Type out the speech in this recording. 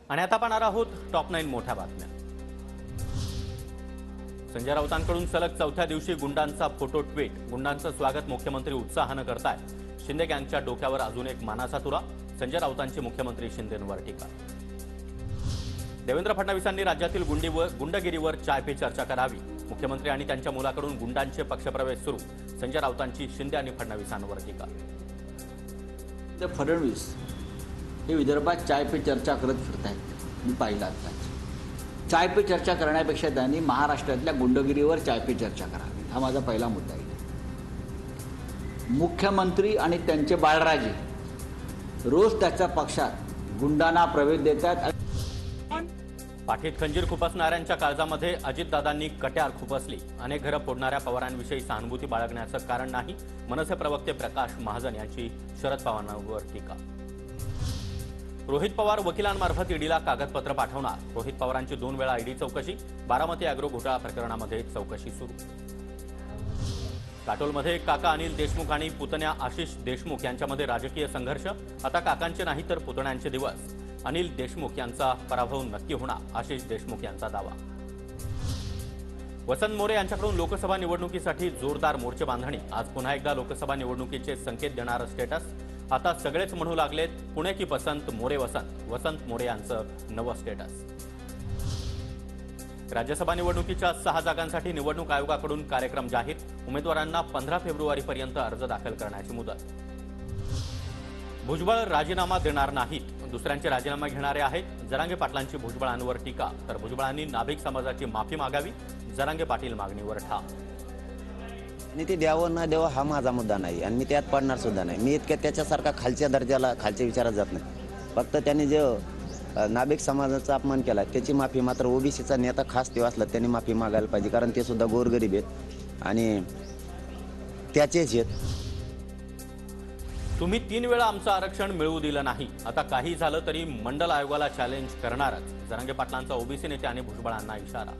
आणि आता पाहणार आहोत टॉप 9 मोठ्या बातम्या। संजय राऊतांकडून सलग चौथ्या दिवशी गुंडांचा फोटो ट्विट। गुंडांचं स्वागत मुख्यमंत्री उत्साहानं करतायत। शिंदे गँगच्या डोक्यावर अजून एक मानाचा तुरा। संजय राऊतांची मुख्यमंत्री शिंदेंवर टीका। देवेंद्र फडणवीसांनी राज्यातील गुंडगिरीवर चाय पे चर्चा करावी। मुख्यमंत्री आणि त्यांच्या मुलाकडून गुंडांचे पक्षप्रवेश सुरू। संजय राऊतांची शिंदे आणि फडणवीसांवर टीका। फडणवीस हे विदर्भात चाय पे चर्चा करत फिरतायत। मी पाहिलं आता चाय पे चर्चा करण्यापेक्षा त्यांनी महाराष्ट्रातल्या गुंडगिरीवर चाय पे चर्चा करावी, हा माझा पहिला मुद्दा आहे। मुख्यमंत्री आणि त्यांचे बाळराजे रोज त्याच्या पक्षात गुंडांना प्रवेश देतात। पाठीत खंजीर खुपसणाऱ्यांच्या काळजामध्ये अजितदादांनी कट्यार खुपसली। अनेक घरं फोडणाऱ्या पवारांविषयी सहानुभूती बाळगण्याचं कारण नाही। मनसे प्रवक्ते प्रकाश महाजन यांची शरद पवारांवर टीका। रोहित पवार वकिलांमार्फत ईडीला कागदपत्र पाठवणार। रोहित पवारांची 2 वेळा ईडी चौकशी। बारामती अॅग्रो घोटाळा प्रकरणामध्ये चौकशी सुरू। काटोलमध्ये काका अनिल देशमुख आणि पुतण्या आशिष देशमुख यांच्यामध्ये राजकीय संघर्ष। आता काकांचे नाही तर पुतण्यांचे दिवस। अनिल देशमुख यांचा पराभव नक्की होणार, आशिष देशमुख यांचा दावा। वसंत मोरे यांच्याकडून लोकसभा निवडणुकीसाठी जोरदार मोर्चे बांधणी। आज पुन्हा एकदा लोकसभा निवडणुकीचे संकेत देणारं स्टेटस। आता सगळेच म्हणू लागलेत पुणे की पसंत मोरे वसंत। वसंत मोरे यांचं नवं स्टेटस। राज्यसभा निवडणुकीच्या 6 जागांसाठी निवडणूक आयोगाकडून कार्यक्रम जाहीर। उमेदवारांना 15 फेब्रुवारीपर्यंत अर्ज दाखल करण्याची मुदत। भुजबळ राजीनामा देणार नाहीत, दुसऱ्यांचे राजीनामे घेणारे आहेत। जरांगे पाटलांची भुजबळांवर टीका। तर भुजबळांनी नाभिक समाजाची माफी मागावी। जरांगे पाटील मागणीवर ठाम। आणि ते द्यावं न द्यावं हा माझा मुद्दा नाही आणि मी त्यात पडणार सुद्धा नाही। मी इतक्या त्याच्यासारखा खालच्या दर्जाला खालच्या विचारात जात नाही। फक्त त्यांनी जे नाभिक समाजाचा अपमान केला त्याची माफी मात्र ओबीसीचा नेता खास तेव्हा असला त्यांनी माफी मागायला पाहिजे, कारण ते सुद्धा गोरगरीब आहेत आणि त्याचेच आहेत। तुम्ही 3 वेळा आमचं आरक्षण मिळवू दिलं नाही, आता काही झालं तरी मंडल आयोगाला चॅलेंज करणारच। जरांगे पाटलांचा ओबीसी नेते आणि भुजबळांना इशारा।